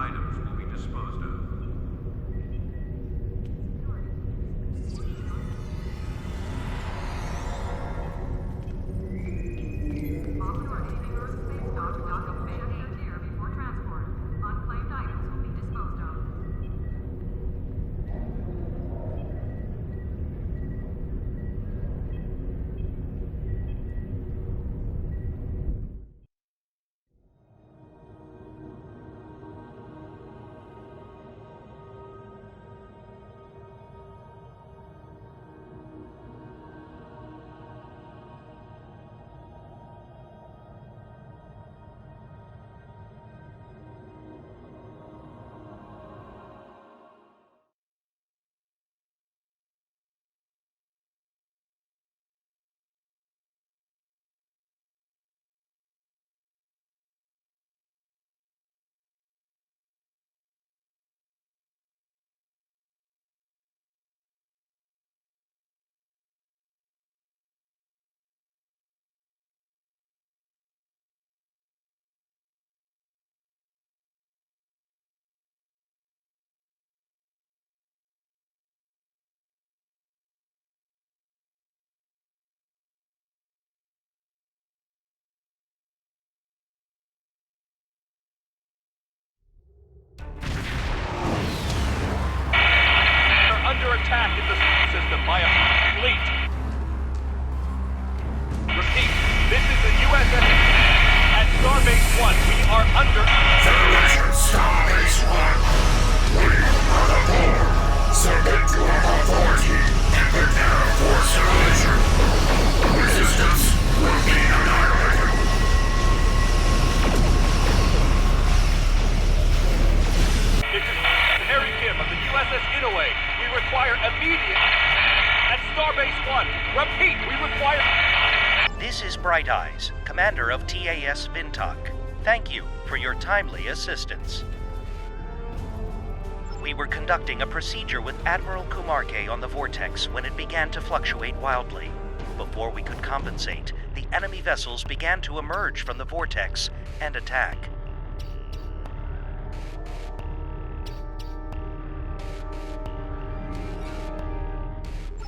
items will be disposed of. Unclaimed items will be disposed of. Under attack in the system by a fleet. Repeat, this is the USS at Starbase 1. We are under... Federation Starbase 1. We are the Borg. Submit to our authority and prepare for simulation. Resistance will be annihilated. This is Harry Kim of the USS Inouye. We require immediate... At Starbase 1. Repeat, we require... This is Bright Eyes, commander of TAS Vintok. Thank you for your timely assistance. We were conducting a procedure with Admiral Kumarke on the Vortex when it began to fluctuate wildly. Before we could compensate, the enemy vessels began to emerge from the Vortex and attack.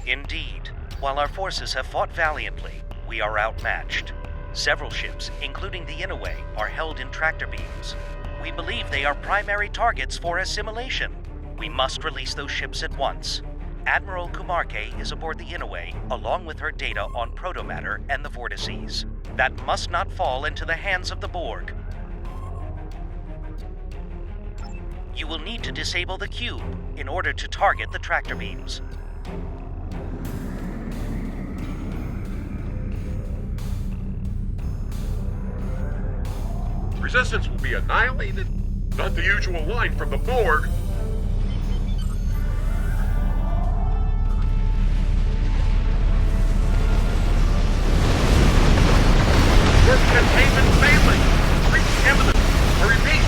Indeed, while our forces have fought valiantly, we are outmatched. Several ships, including the Inouye, are held in tractor beams. We believe they are primary targets for assimilation. We must release those ships at once. Admiral Kumarke is aboard the Inouye, along with her data on protomatter and the vortices. That must not fall into the hands of the Borg. You will need to disable the cube in order to target the tractor beams. Resistance will be annihilated? Not the usual line from the Borg. Warp containment failing. Breach imminent. I repeat,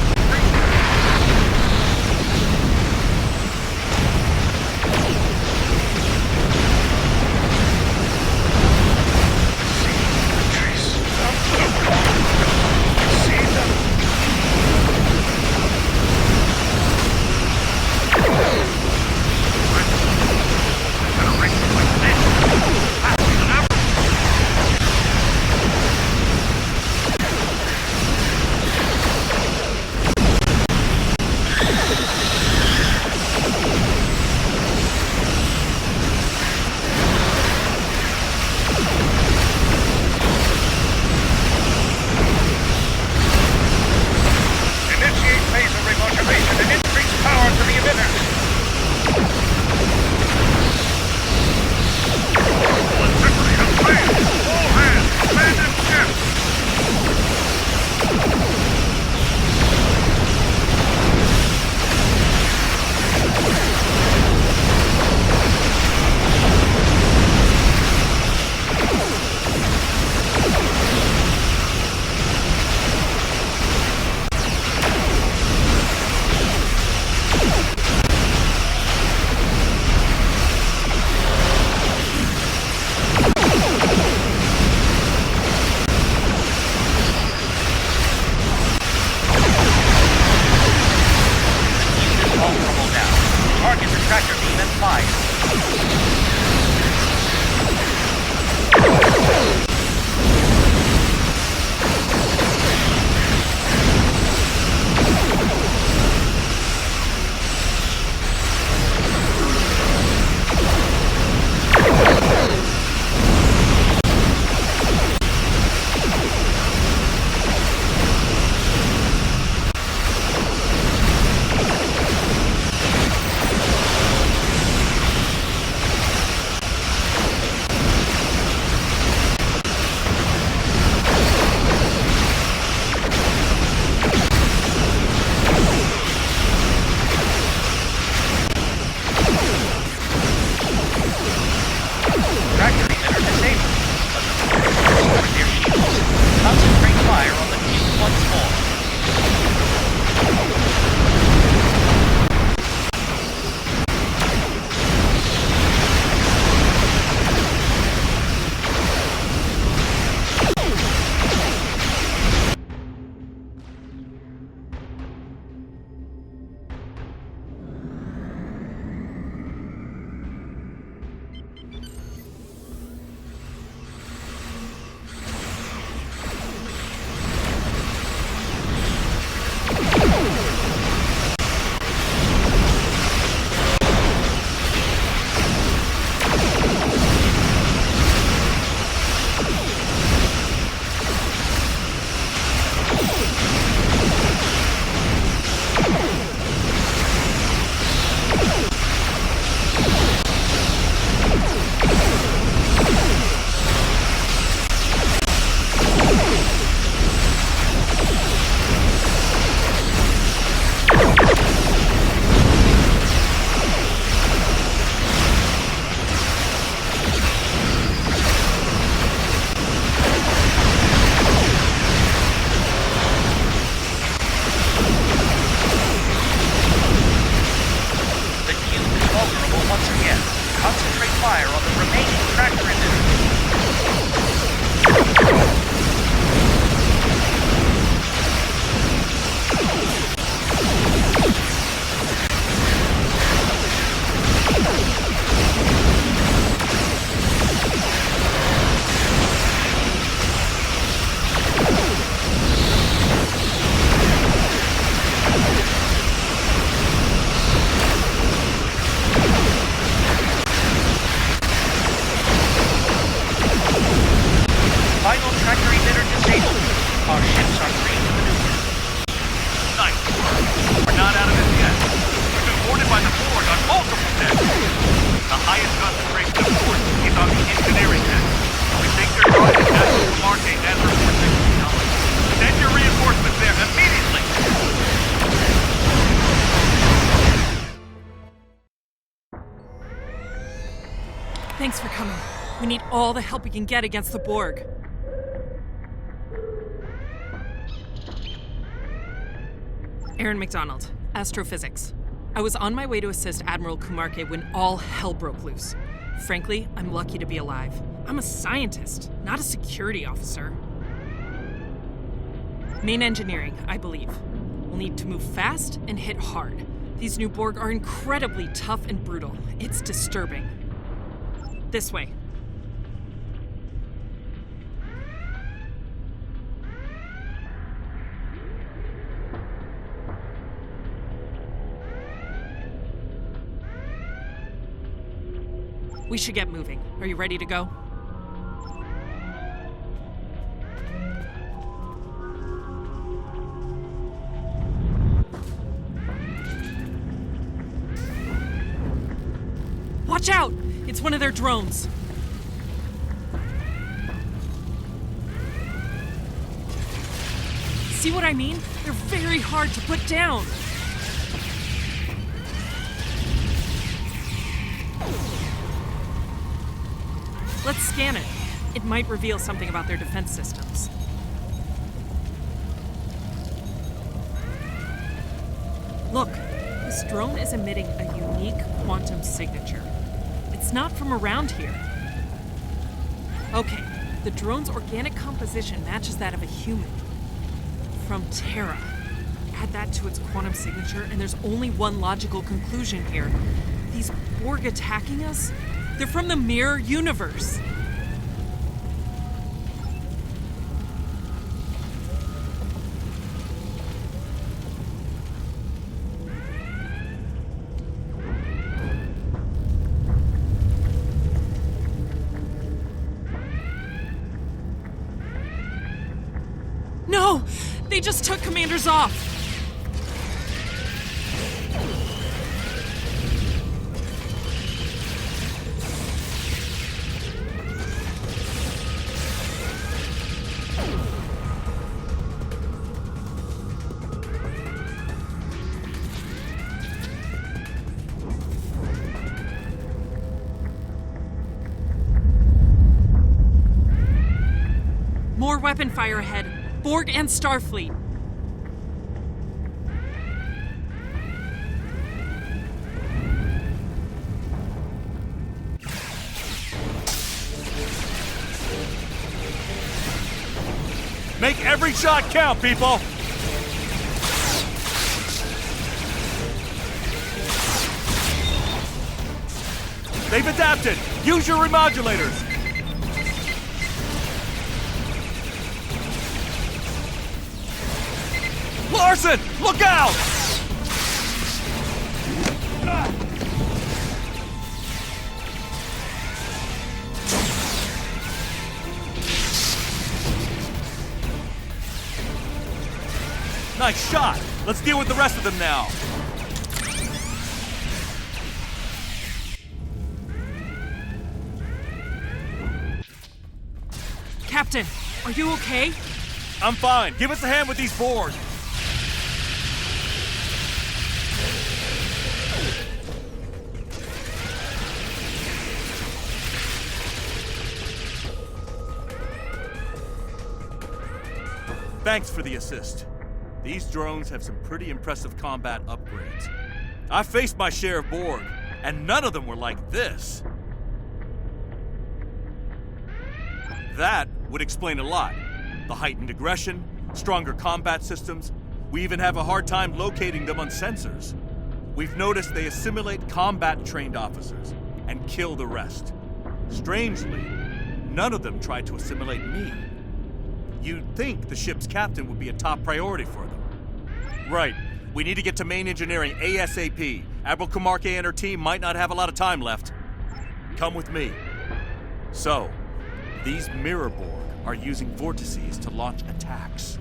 Thanks for coming. We need all the help we can get against the Borg. Aaron McDonald, Astrophysics. I was on my way to assist Admiral Kumarke when all hell broke loose. Frankly, I'm lucky to be alive. I'm a scientist, not a security officer. Main engineering, I believe. We'll need to move fast and hit hard. These new Borg are incredibly tough and brutal. It's disturbing. This way. We should get moving. Are you ready to go? Watch out! It's one of their drones. See what I mean? They're very hard to put down. Let's scan it. It might reveal something about their defense systems. Look, this drone is emitting a unique quantum signature. It's not from around here. Okay, the drone's organic composition matches that of a human. From Terra. Add that to its quantum signature, and there's only one logical conclusion here. These Borg attacking us? They're from the mirror universe. No! They just took Commander's off! More weapon fire ahead. Borg and Starfleet. Make every shot count, people! They've adapted! Use your remodulators! Larson! Look out! Nice shot! Let's deal with the rest of them now. Captain, are you okay? I'm fine. Give us a hand with these Borg. Thanks for the assist. These drones have some pretty impressive combat upgrades. I faced my share of Borg, and none of them were like this. That would explain a lot. The heightened aggression, stronger combat systems. We even have a hard time locating them on sensors. We've noticed they assimilate combat-trained officers and kill the rest. Strangely, none of them tried to assimilate me. You'd think the ship's captain would be a top priority for them. Right. We need to get to main engineering ASAP. Admiral Kumarke and her team might not have a lot of time left. Come with me. So, these mirror Borg are using vortices to launch attacks.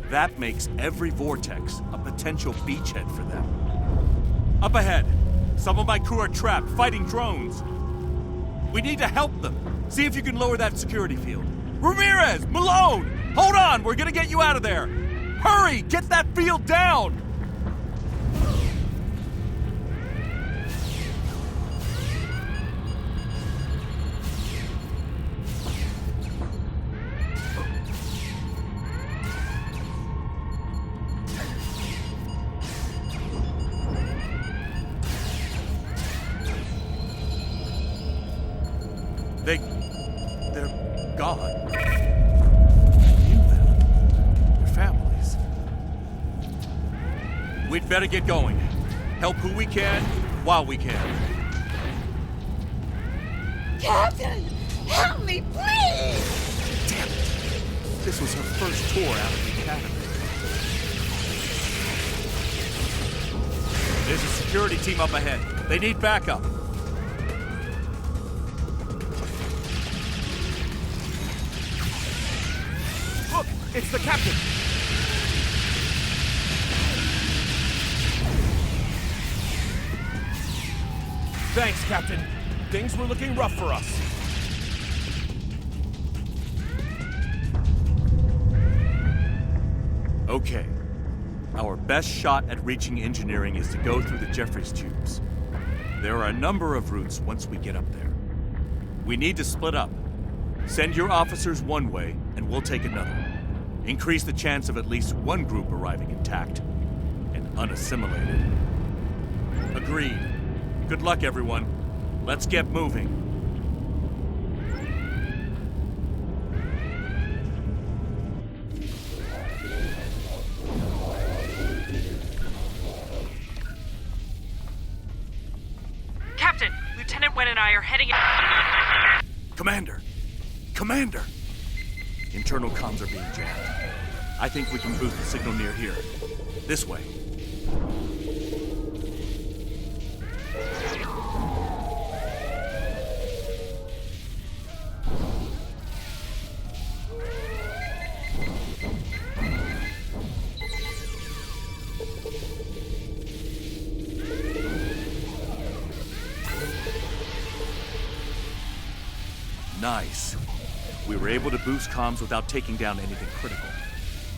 That makes every vortex a potential beachhead for them. Up ahead, some of my crew are trapped fighting drones. We need to help them. See if you can lower that security field. Ramirez! Malone! Hold on! We're gonna get you out of there! Hurry! Get that field down! They're gone. We'd better get going. Help who we can, while we can. Captain! Help me, please! Damn it! This was her first tour out of the academy. There's a security team up ahead. They need backup. Look! It's the captain! Thanks, Captain. Things were looking rough for us. Okay. Our best shot at reaching engineering is to go through the Jeffries tubes. There are a number of routes once we get up there. We need to split up. Send your officers one way, and we'll take another. Increase the chance of at least one group arriving intact and unassimilated. Agreed. Good luck, everyone. Let's get moving. Lieutenant Wen and I are heading... Commander! Commander! Internal comms are being jammed. I think we can boost the signal near here. This way. Nice. We were able to boost comms without taking down anything critical.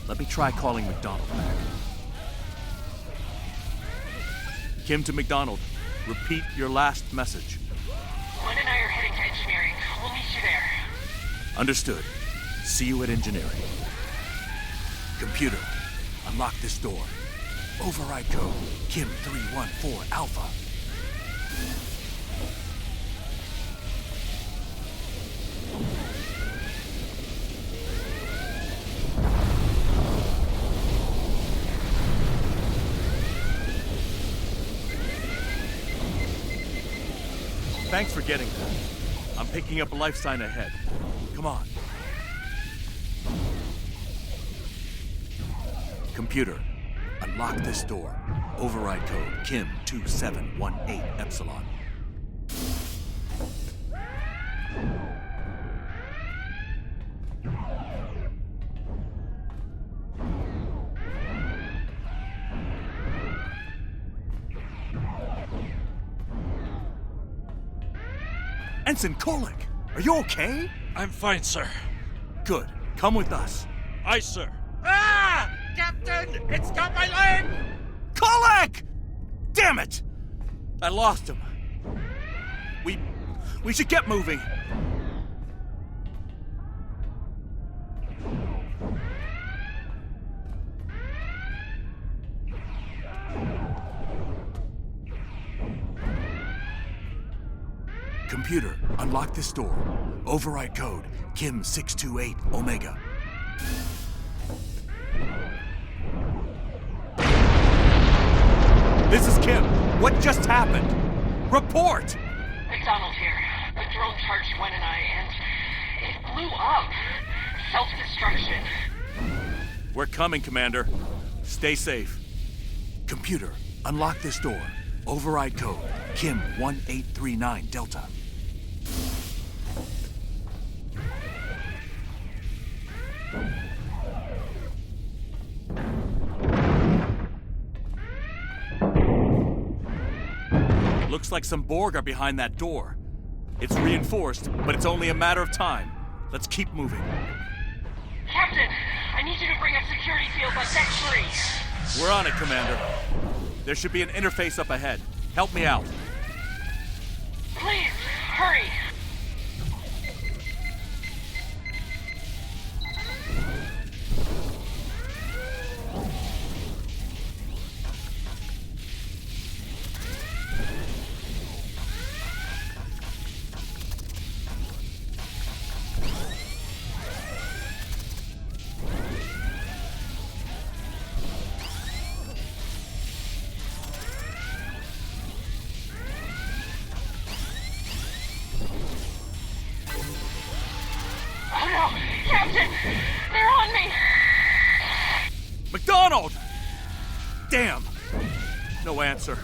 Let me try calling McDonald back. Kim to McDonald. Repeat your last message. Wen and I are heading to engineering. We'll meet you there. Understood. See you at engineering. Computer, unlock this door. Override code Kim 314 Alpha. Thanks for getting that. I'm picking up a life sign ahead. Come on. Computer, unlock this door. Override code Kim 2718 Epsilon. Ensign Kolick, are you okay? I'm fine, sir. Good. Come with us. Aye, sir. Ah! Captain! It's got my leg! Kolick! Damn it! I lost him. We should get moving. Computer, unlock this door. Override code Kim 628 Omega. This is Kim. What just happened? Report! McDonald here. The drone charged Wen and I, and it blew up. Self-destruction. We're coming, Commander. Stay safe. Computer, unlock this door. Override code Kim 1839 Delta. Looks like some Borg are behind that door. It's reinforced, but it's only a matter of time. Let's keep moving. Captain, I need you to bring up security field by Sec 3. We're on it, Commander. There should be an interface up ahead. Help me out. Please, hurry. Oh no! Captain! They're on me! McDonald! Damn! No answer.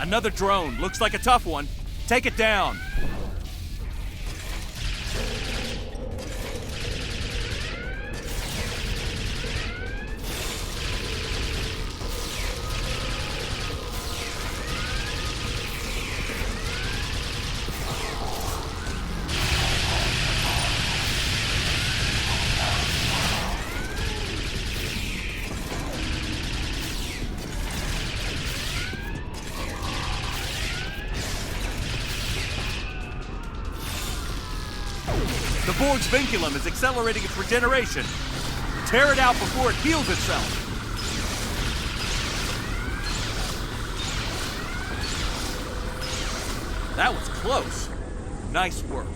Another drone. Looks like a tough one. Take it down. The Borg's vinculum is accelerating its regeneration. Tear it out before it heals itself. That was close. Nice work.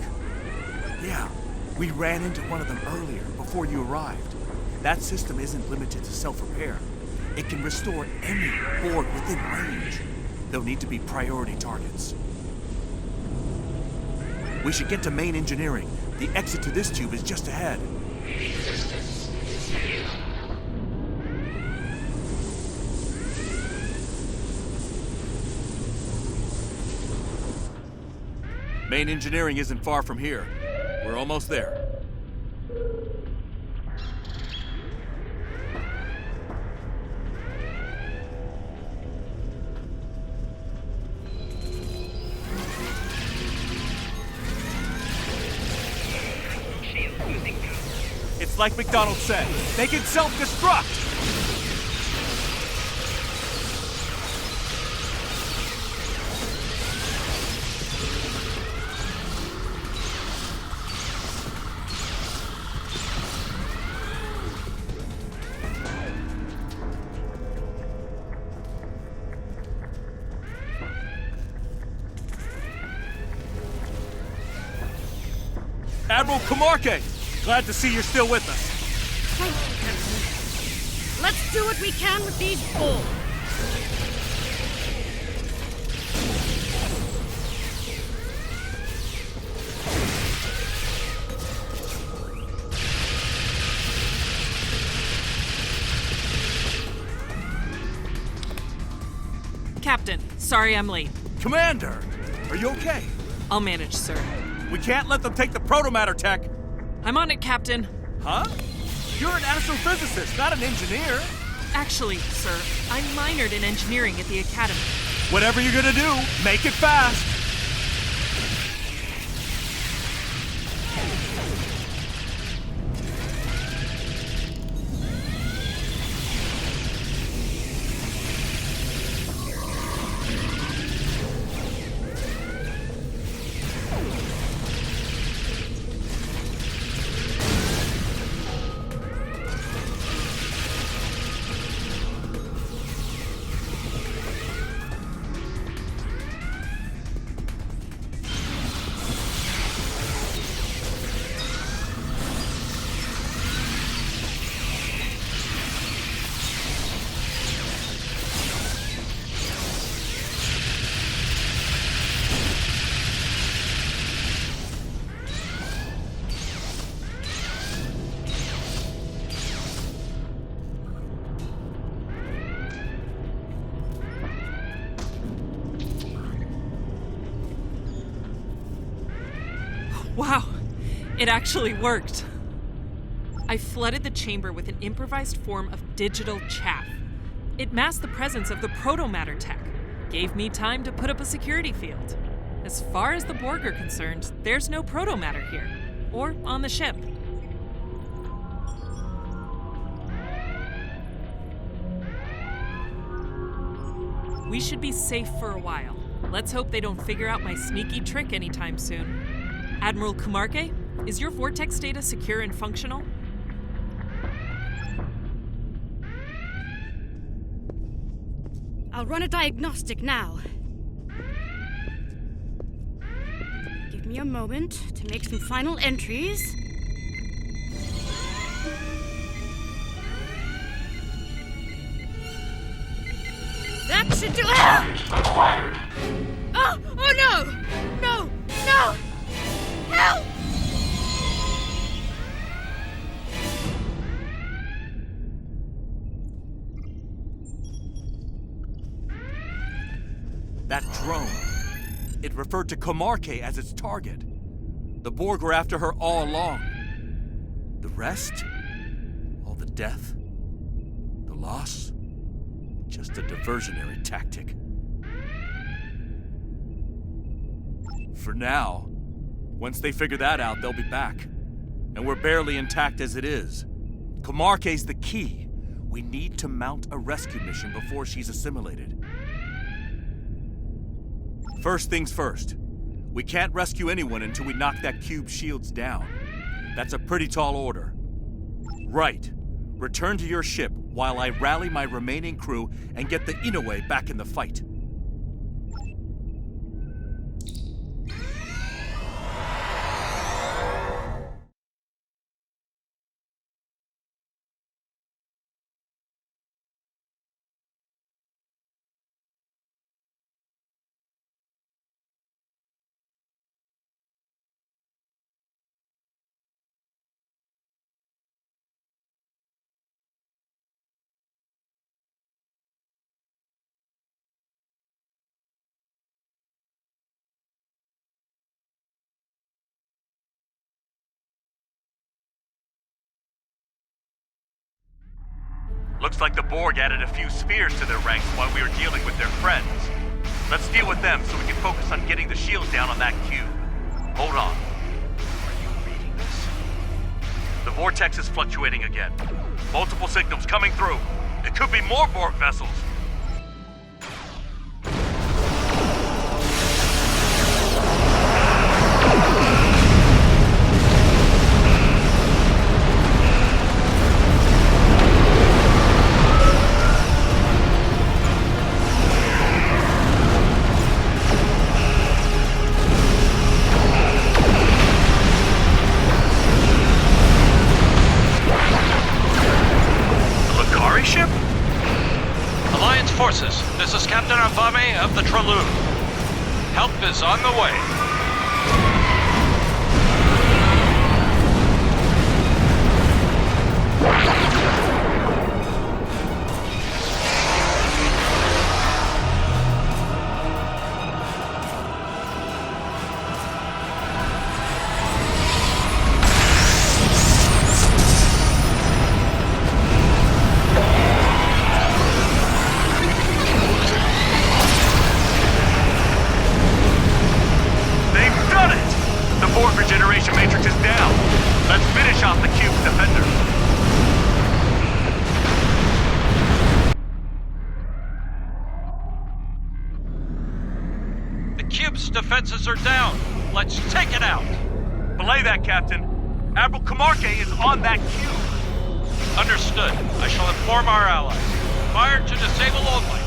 Yeah, we ran into one of them earlier, before you arrived. That system isn't limited to self-repair. It can restore any Borg within range. They'll need to be priority targets. We should get to main engineering. The exit to this tube is just ahead. Main engineering isn't far from here. We're almost there. It's like McDonald said. They can self-destruct! Admiral Kamarke! Glad to see you're still with us. Thank you, Captain. Let's do what we can with these Borg. Captain, sorry I'm late. Commander! Are you okay? I'll manage, sir. We can't let them take the protomatter tech! I'm on it, Captain. Huh? You're an astrophysicist, not an engineer. Actually, sir, I minored in engineering at the Academy. Whatever you're gonna do, make it fast! Wow, it actually worked. I flooded the chamber with an improvised form of digital chaff. It masked the presence of the protomatter tech, gave me time to put up a security field. As far as the Borg are concerned, there's no protomatter here, or on the ship. We should be safe for a while. Let's hope they don't figure out my sneaky trick anytime soon. Admiral Kamarke, is your vortex data secure and functional? I'll run a diagnostic now. Give me a moment to make some final entries. That should do it! Oh no! No! No! Help! That drone. It referred to Kamarke as its target. The Borg were after her all along. The rest? All the death? The loss? Just a diversionary tactic. For now, once they figure that out, they'll be back. And we're barely intact as it is. Kamarke's the key. We need to mount a rescue mission before she's assimilated. First things first. We can't rescue anyone until we knock that cube's shields down. That's a pretty tall order. Right. Return to your ship while I rally my remaining crew and get the Inoue back in the fight. Looks like the Borg added a few spheres to their ranks while we were dealing with their friends. Let's deal with them so we can focus on getting the shield down on that cube. Hold on. Are you reading this? The vortex is fluctuating again. Multiple signals coming through. It could be more Borg vessels. Ship? Alliance forces, this is Captain Avame of the Tralou. Help is on the way. Regeneration matrix is down. Let's finish off the cube's defenders. The cube's defenses are down. Let's take it out. Belay that, Captain. Admiral Kumarke is on that cube. Understood. I shall inform our allies. Fire to disable only.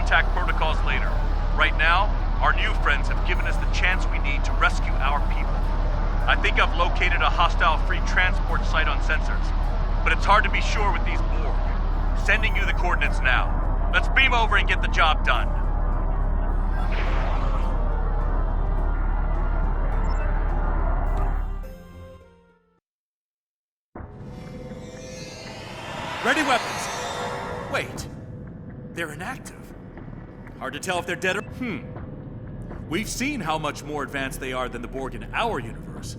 contact protocols later. Right now, our new friends have given us the chance we need to rescue our people. I think I've located a hostile-free transport site on sensors, but it's hard to be sure with these Borg. Sending you the coordinates now. Let's beam over and get the job done. Ready weapons. Wait, they're inactive. Hard to tell if they're dead or... We've seen how much more advanced they are than the Borg in our universe.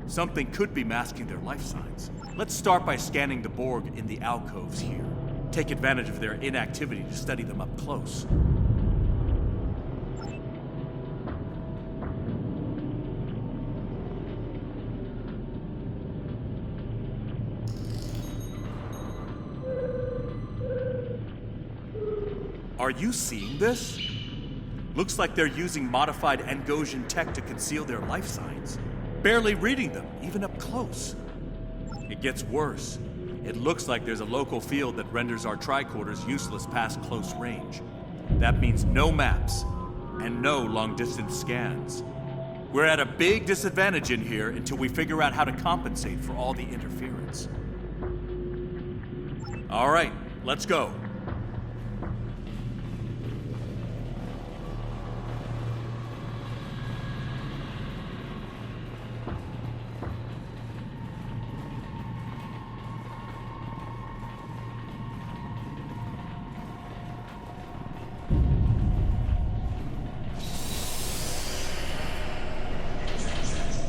Something could be masking their life signs. Let's start by scanning the Borg in the alcoves here. Take advantage of their inactivity to study them up close. Are you seeing this? Looks like they're using modified Andorian tech to conceal their life signs. Barely reading them, even up close. It gets worse. It looks like there's a local field that renders our tricorders useless past close range. That means no maps, and no long-distance scans. We're at a big disadvantage in here until we figure out how to compensate for all the interference. All right, let's go.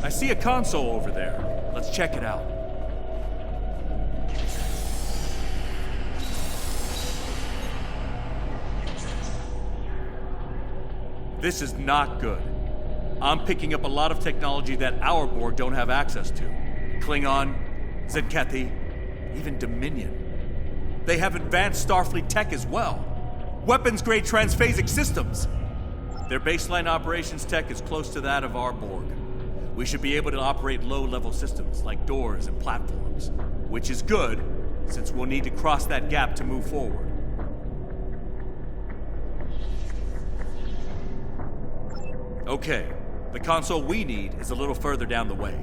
I see a console over there. Let's check it out. This is not good. I'm picking up a lot of technology that our Borg don't have access to. Klingon, Siddiqui, even Dominion. They have advanced Starfleet tech as well. Weapons-grade transphasic systems. Their baseline operations tech is close to that of our Borg. We should be able to operate low-level systems like doors and platforms, which is good, since we'll need to cross that gap to move forward. Okay, the console we need is a little further down the way.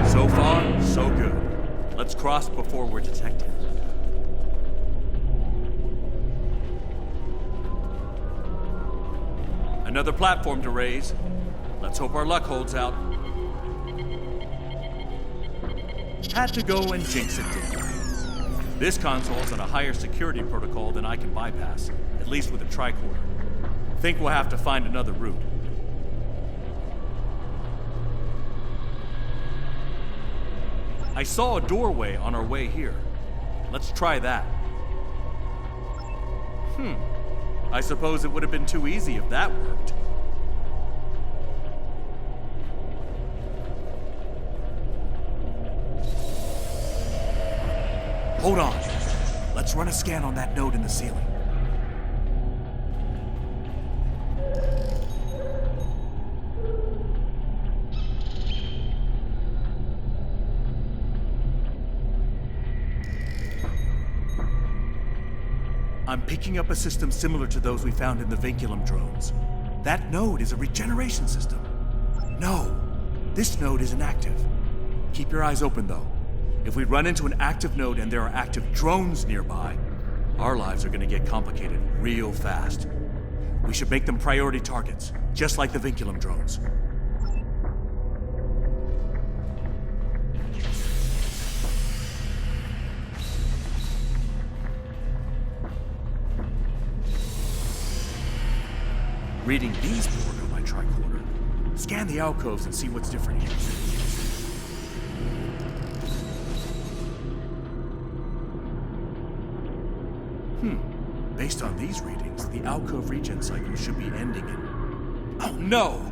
So far, so good. Let's cross before we're detected. Another platform to raise. Let's hope our luck holds out. Had to go and jinx it, didn't I? This console's on a higher security protocol than I can bypass, at least with a tricorder. Think we'll have to find another route. I saw a doorway on our way here. Let's try that. I suppose it would have been too easy if that worked. Hold on. Let's run a scan on that node in the ceiling. I'm picking up a system similar to those we found in the Vinculum drones. That node is a regeneration system. No, this node is inactive. Keep your eyes open, though. If we run into an active node and there are active drones nearby, our lives are going to get complicated real fast. We should make them priority targets, just like the Vinculum drones. Reading these Borg on my tricorder. Scan the alcoves and see what's different here. Based on these readings, the alcove regen cycle should be ending in... Oh no!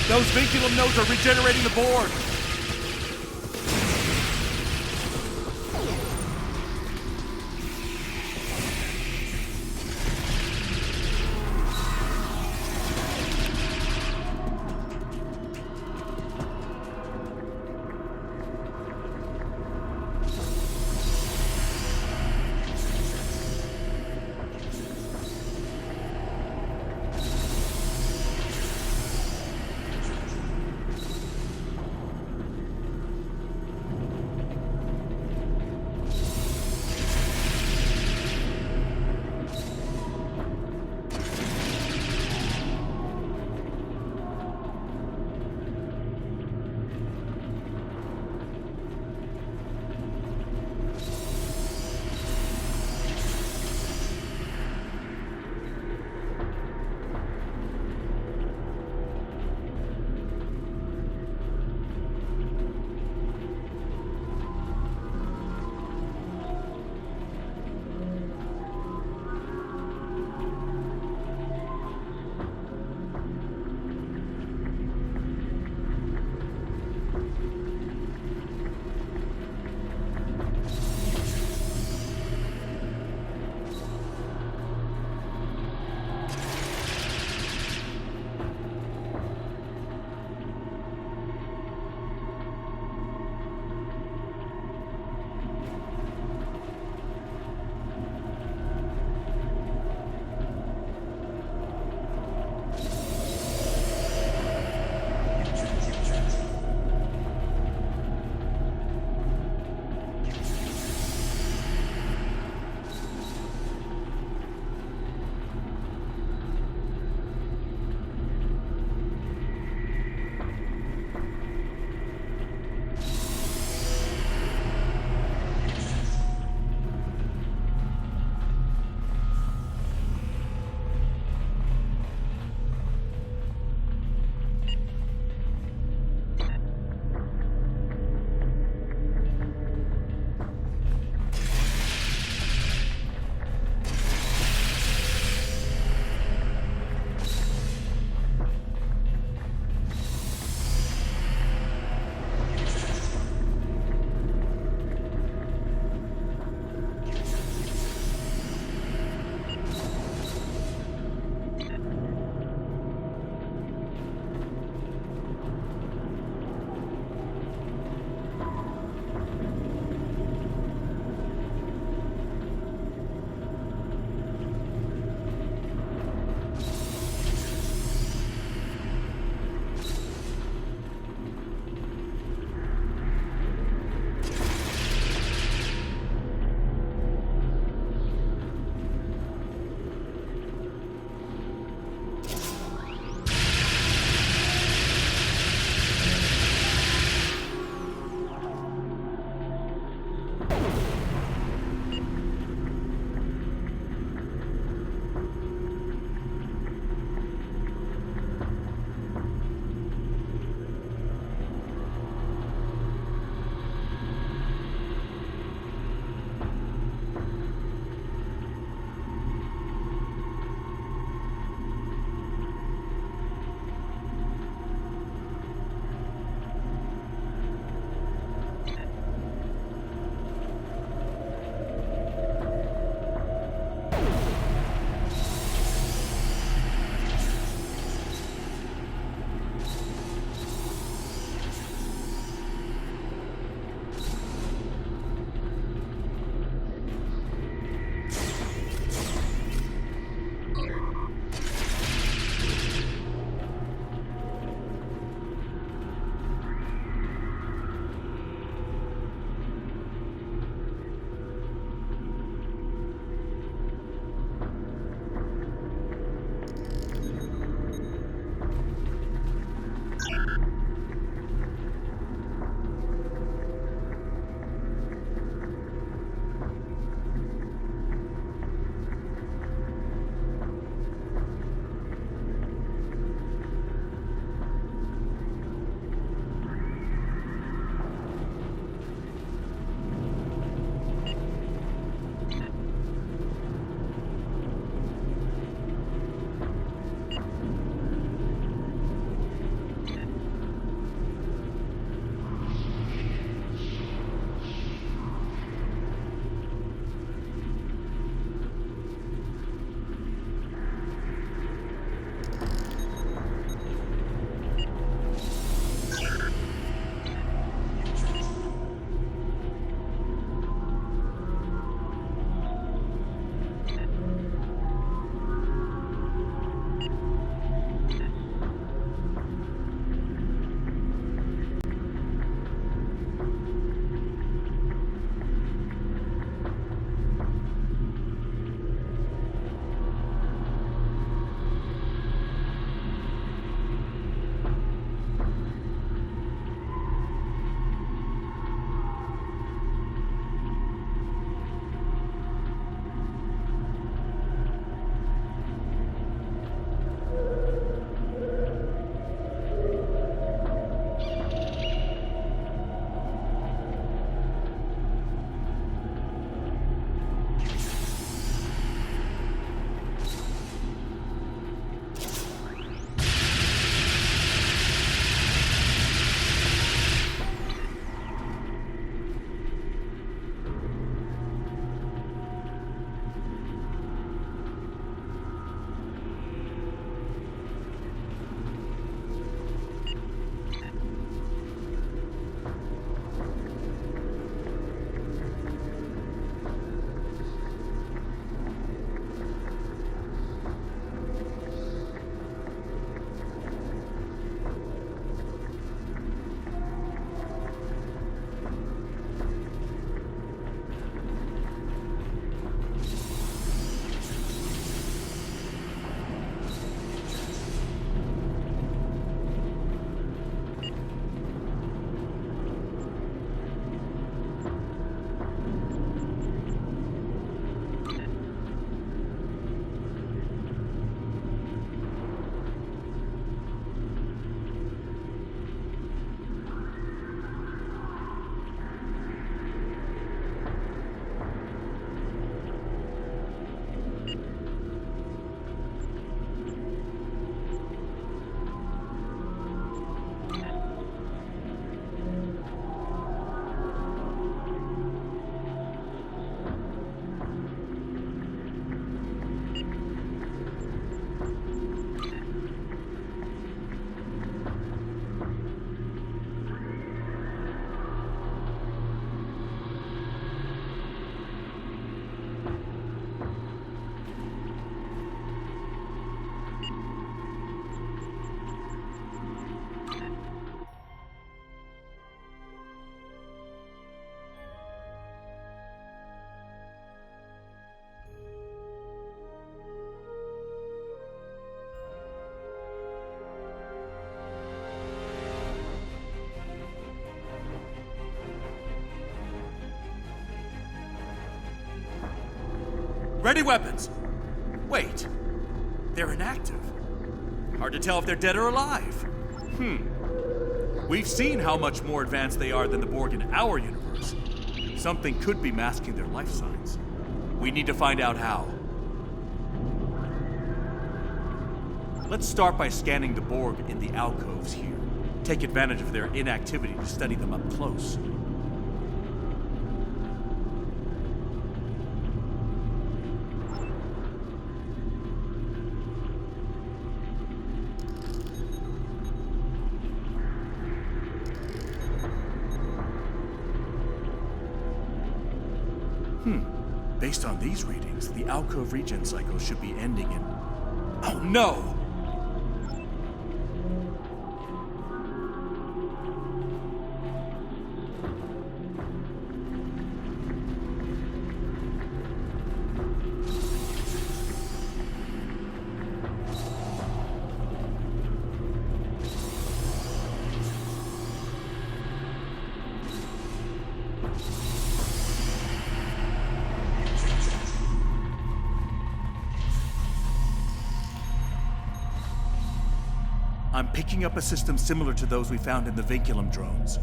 Those vinculum nodes are regenerating the Borg! Ready weapons! Wait, they're inactive. Hard to tell if they're dead or alive. We've seen how much more advanced they are than the Borg in our universe. Something could be masking their life signs. We need to find out how. Let's start by scanning the Borg in the alcoves here. Take advantage of their inactivity to study them up close. Based on these readings, the alcove regen cycle should be ending in... Oh no! I'm picking up a system similar to those we found in the Vinculum drones.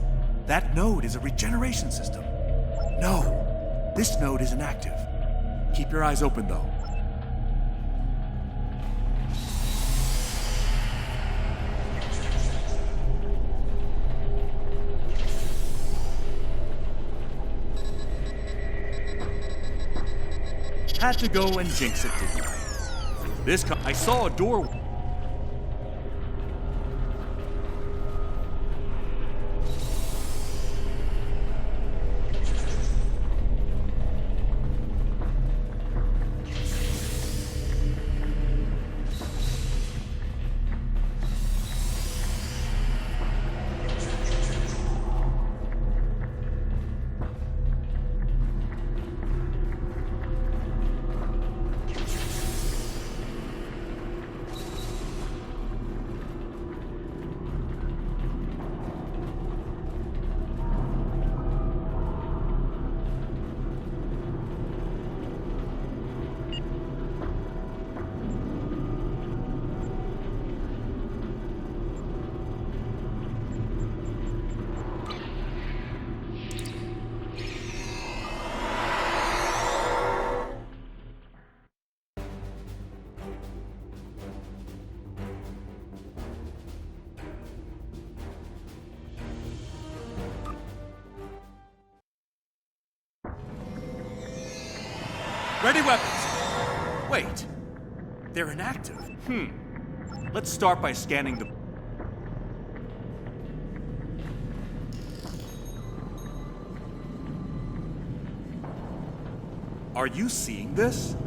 That node is a regeneration system. No, this node isn't active. Keep your eyes open, though. Had to go and jinx it, didn't I? I saw a door... Ready weapons! Wait, they're inactive. Let's start by scanning the... Are you seeing this?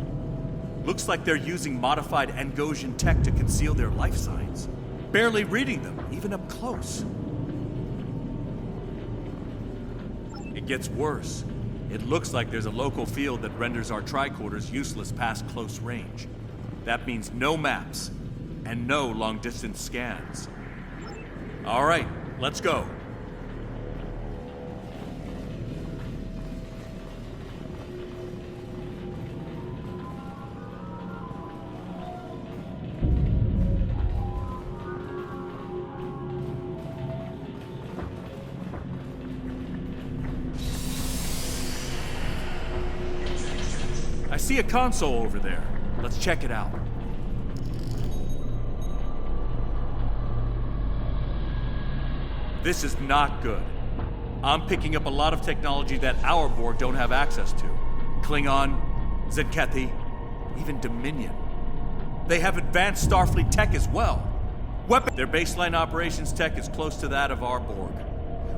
Looks like they're using modified Angosian tech to conceal their life signs. Barely reading them, even up close. It gets worse. It looks like there's a local field that renders our tricorders useless past close range. That means no maps, and no long-distance scans. All right, let's go. I see a console over there. Let's check it out. This is not good. I'm picking up a lot of technology that our Borg don't have access to. Klingon, Siddiqui, even Dominion. They have advanced Starfleet tech as well. Their baseline operations tech is close to that of our Borg.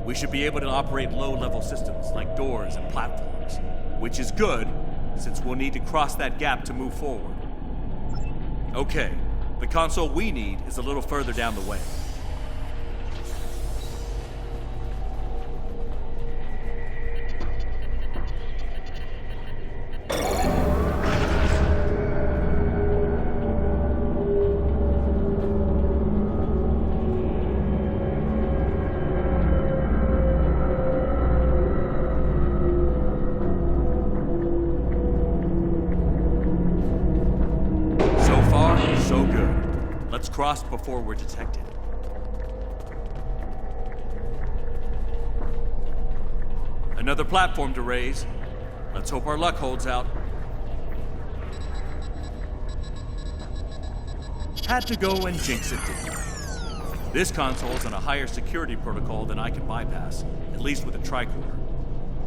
We should be able to operate low-level systems like doors and platforms, which is good, since we'll need to cross that gap to move forward. Okay, the console we need is a little further down the way. Let's cross before we're detected. Another platform to raise. Let's hope our luck holds out. Had to go and jinx it, didn't I? This console's on a higher security protocol than I can bypass, at least with a tricorder.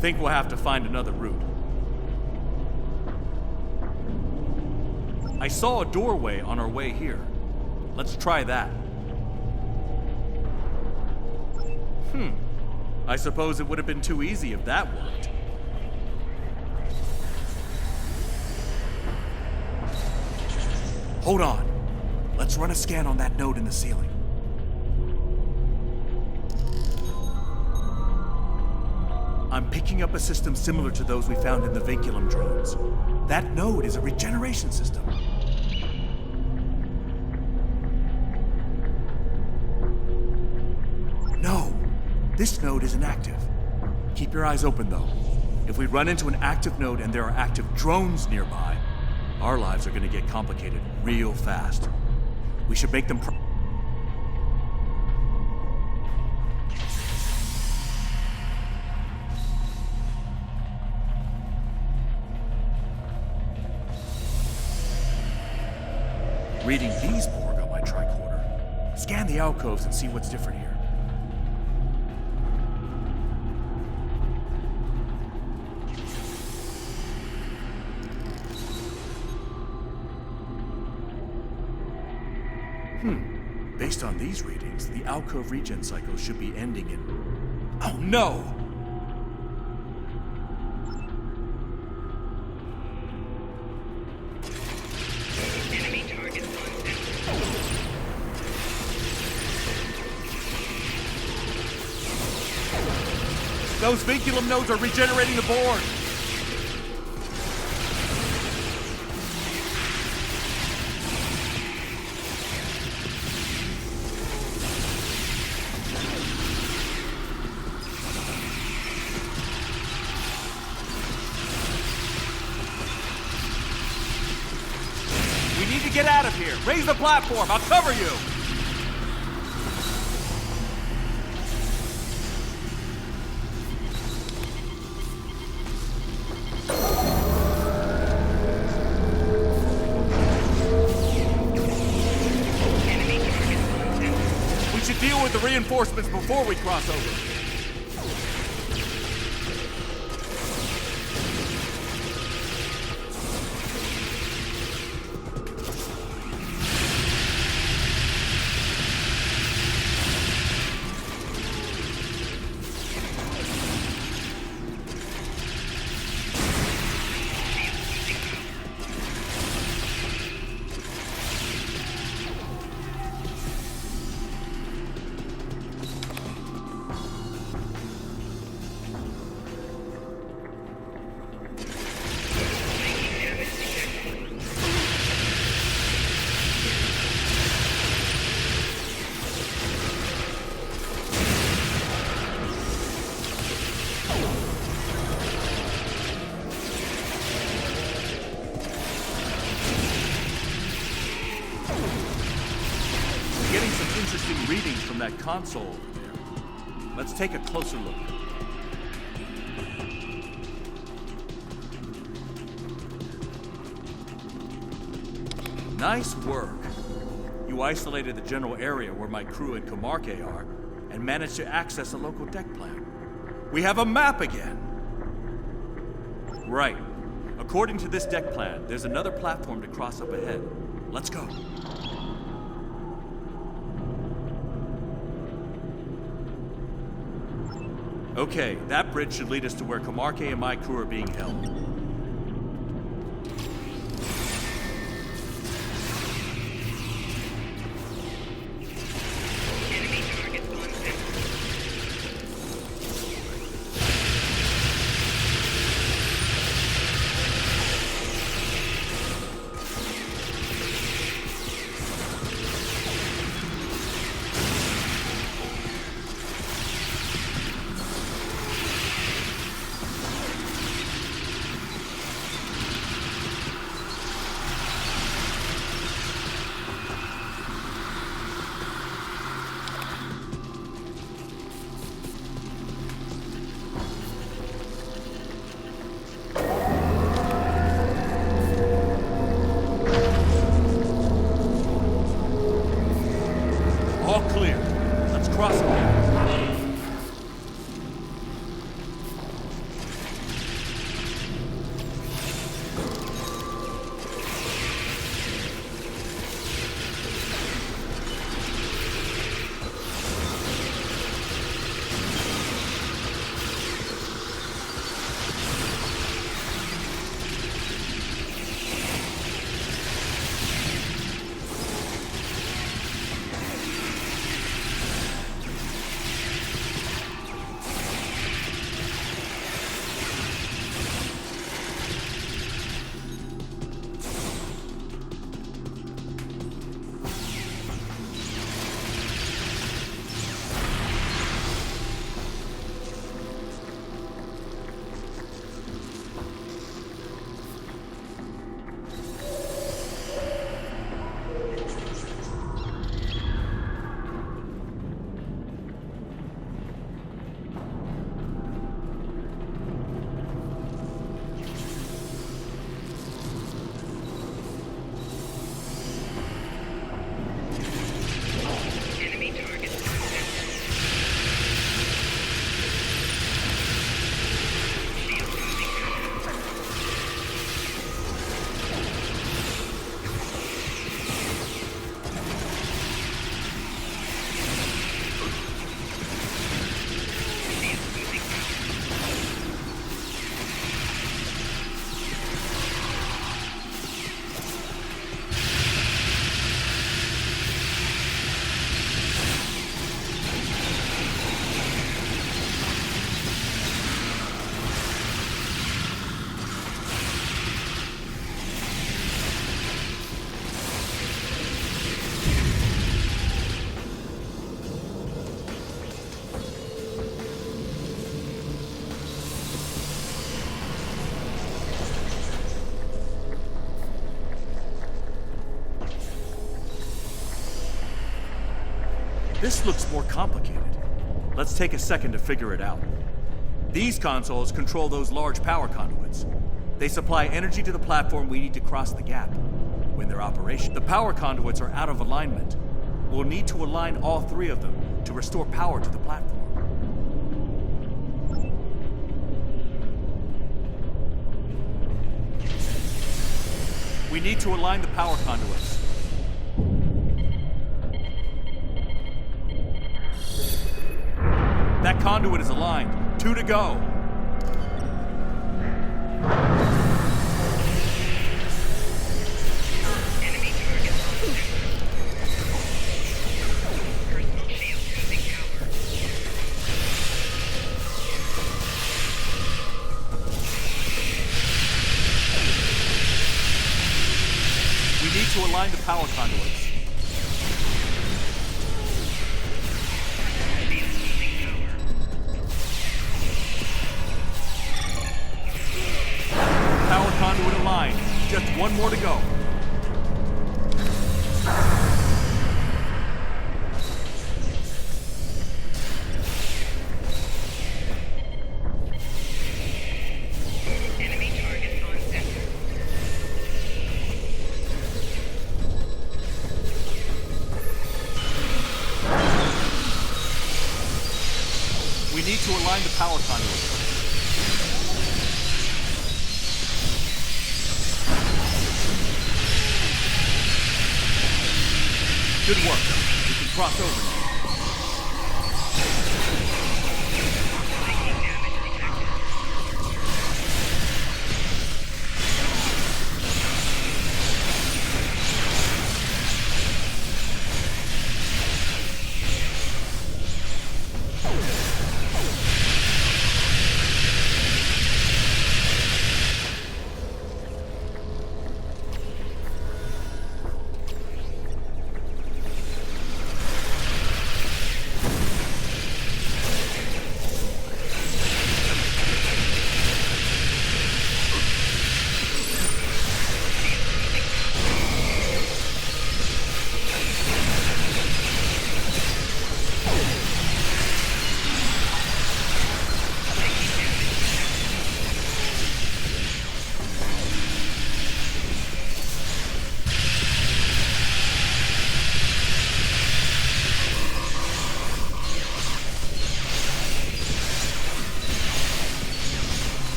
Think we'll have to find another route. I saw a doorway on our way here. Let's try that. I suppose it would have been too easy if that worked. Hold on. Let's run a scan on that node in the ceiling. I'm picking up a system similar to those we found in the Vinculum drones. That node is a regeneration system. No, this node isn't active. Keep your eyes open, though. If we run into an active node and there are active drones nearby, our lives are going to get complicated real fast. We should make them reading these Borg on my tricorder. Scan the alcoves and see what's different here. Based on these readings, the alcove regen cycle should be ending in... Oh no! Enemy target Those Vinculum nodes are regenerating the Borg! Get out of here! Raise the platform! I'll cover you! We should deal with the reinforcements before we cross over. Getting some interesting readings from that console over there. Let's take a closer look. Nice work. You isolated the general area where my crew and Comarque are and managed to access a local deck plan. We have a map again! Right. According to this deck plan, there's another platform to cross up ahead. Let's go. Okay, that bridge should lead us to where Comarque and my crew are being held. This looks more complicated. Let's take a second to figure it out. These consoles control those large power conduits. They supply energy to the platform we need to cross the gap. When they're operational, the power conduits are out of alignment. We'll need to align all three of them to restore power to the platform. We need to align the power conduits. That conduit is aligned. 2 to go. Enemy target on center. Personal shield losing power. We need to align the power conduits. Power conduit aligned. Just one more to go. Enemy target on center. We need to align the power conduit. Good work. We can cross over now. Taking damage detected.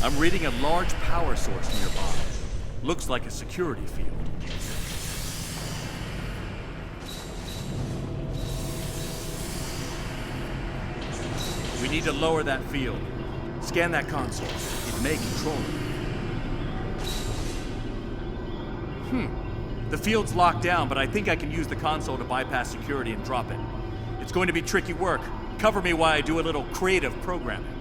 I'm reading a large power source nearby. Looks like a security field. We need to lower that field. Scan that console. It may control it. The field's locked down, but I think I can use the console to bypass security and drop it. It's going to be tricky work. Cover me while I do a little creative programming.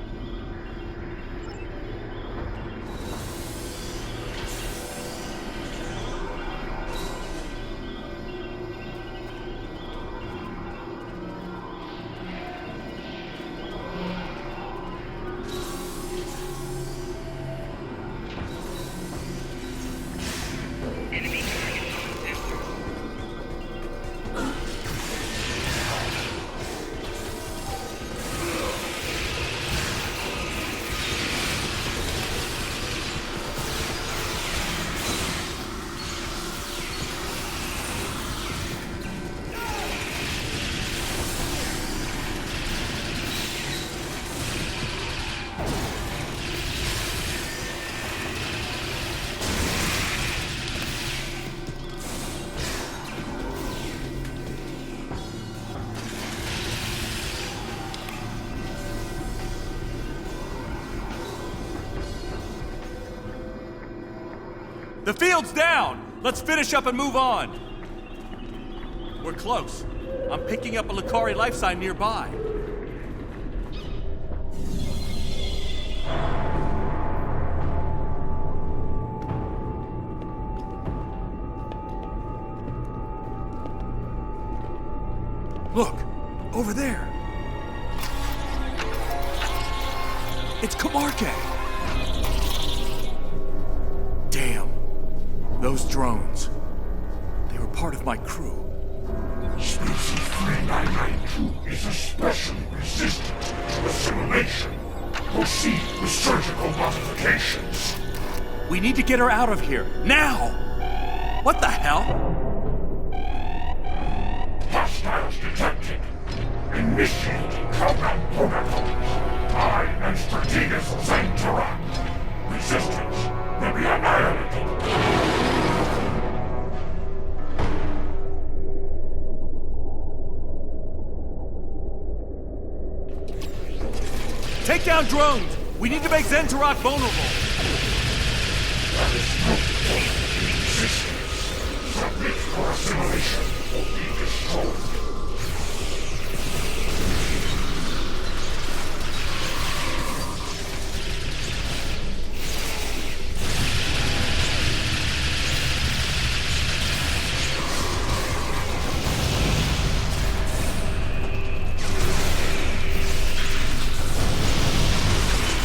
The field's down! Let's finish up and move on! We're close. I'm picking up a L'Akari life sign nearby. Look, over there. It's Kumarke. Damn. Those drones. They were part of my crew. Species 3992 is especially resistant to assimilation. Proceed with surgical modifications. We need to get her out of here, now! What the hell? Hostiles detected. Initiating combat protocol. I am Strategus Zantarak. Resistance will be annihilated. Take down drones! We need to make Zantarak vulnerable! There is no point in resistance. Submit for assimilation or be destroyed.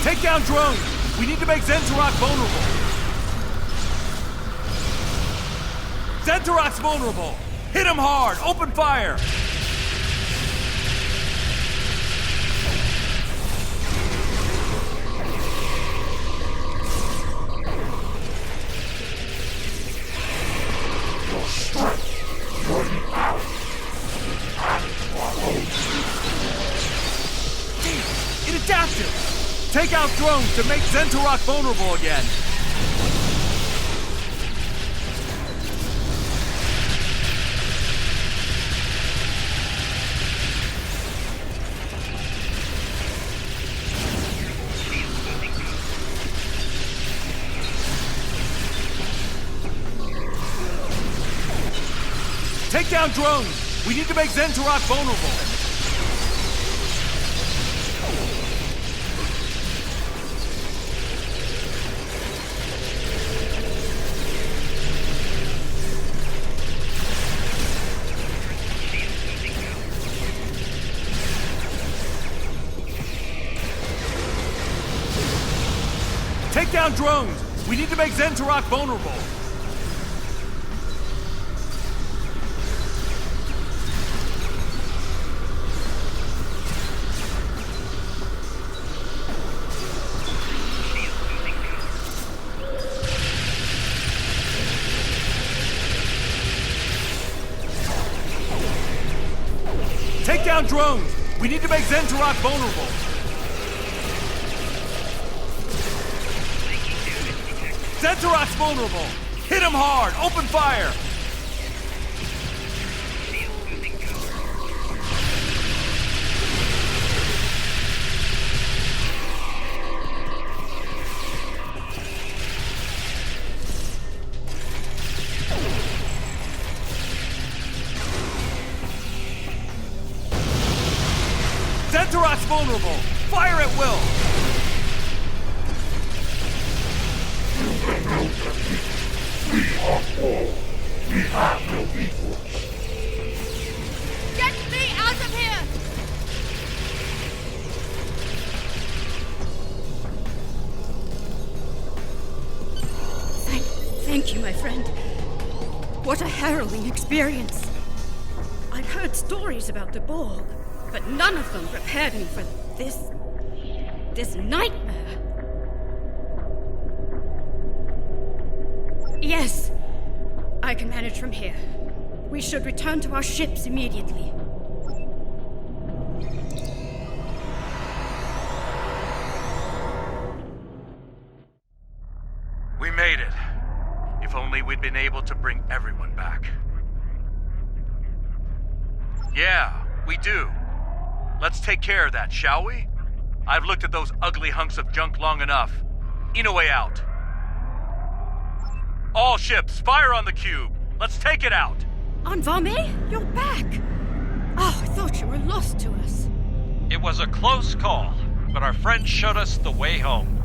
Take down drones! We need to make Zantarak vulnerable! Zantarak's vulnerable! Hit him hard! Open fire! Your strength, your reality, and your hope. Damn! It adapted! Take out drones to make Zantarak vulnerable again! Take down drones! We need to make Zantarak vulnerable! Take down drones! We need to make Zantarak vulnerable! Take down drones! We need to make Zantarak vulnerable! Zantarak's vulnerable! Hit him hard! Open fire! Zantarak's vulnerable! Fire at will! We are all. We have no equals. Get me out of here! Thank you, my friend. What a harrowing experience. I'd heard stories about the Borg, but none of them prepared me for this nightmare. Yes, I can manage from here. We should return to our ships immediately. We made it. If only we'd been able to bring everyone back. Yeah, we do. Let's take care of that, shall we? I've looked at those ugly hunks of junk long enough. Inoue out. All ships, fire on the cube. Let's take it out. Anvame, you're back. Oh, I thought you were lost to us. It was a close call, but our friends showed us the way home.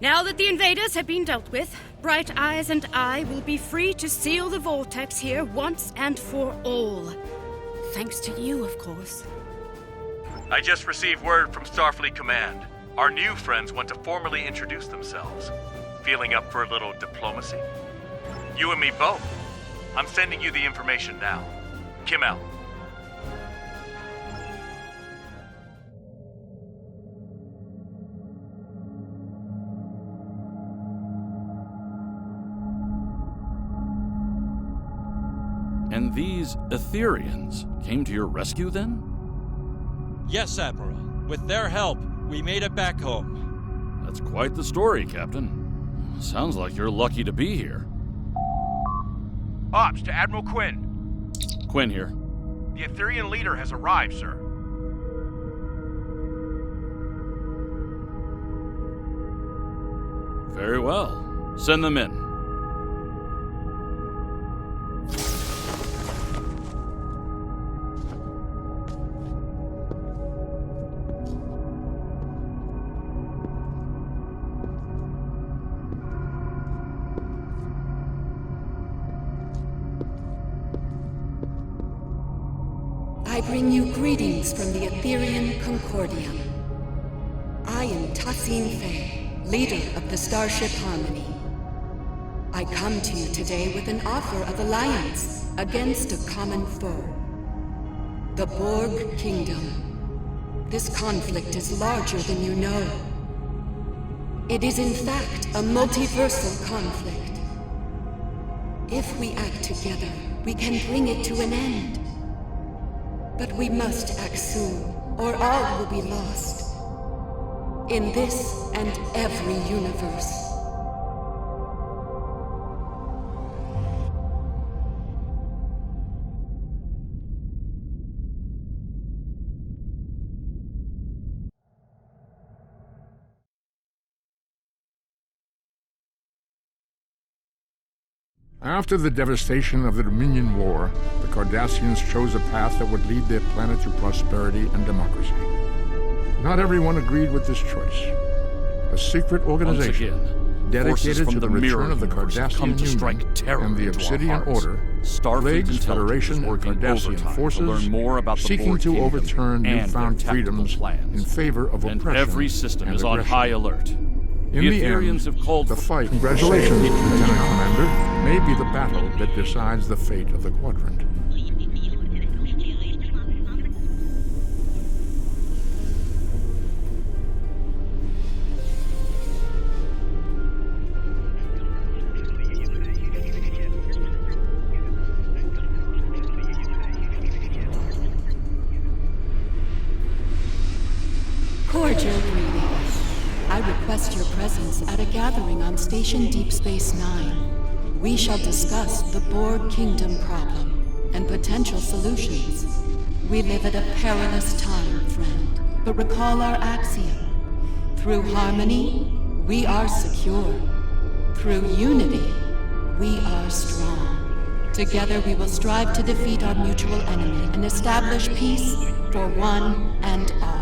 Now that the invaders have been dealt with, Bright Eyes and I will be free to seal the vortex here once and for all. Thanks to you, of course. I just received word from Starfleet Command. Our new friends want to formally introduce themselves. Feeling up for a little diplomacy? You and me both. I'm sending you the information now. Kim out. And these Etherians came to your rescue then? Yes, Admiral. With their help, we made it back home. That's quite the story, Captain. Sounds like you're lucky to be here. Ops to Admiral Quinn. Quinn here. The Etherian leader has arrived, sir. Very well. Send them in. I bring you greetings from the Etherian Concordium. I am Tassine Faye, leader of the Starship Harmony. I come to you today with an offer of alliance against a common foe. The Borg Kingdom. This conflict is larger than you know. It is in fact a multiversal conflict. If we act together, we can bring it to an end. But we must act soon, or all will be lost. In this and every universe. After the devastation of the Dominion War, the Cardassians chose a path that would lead their planet to prosperity and democracy. Not everyone agreed with this choice. A secret organization dedicated to the return of the Cardassian Union and the Obsidian Order plagues Federation and Cardassian forces seeking to overturn newfound freedoms in favor of oppression every system and is on aggression. high alert. In the end, have called the fight, congratulations, Lieutenant Commander, may be the battle that decides the fate of the quadrant. cordial greetings. I request your presence at a gathering on Station Deep Space Nine. We shall discuss the Borg Kingdom problem and potential solutions. We live at a perilous time, friend, but recall our axiom. Through harmony, we are secure. Through unity, we are strong. Together we will strive to defeat our mutual enemy and establish peace for one and all.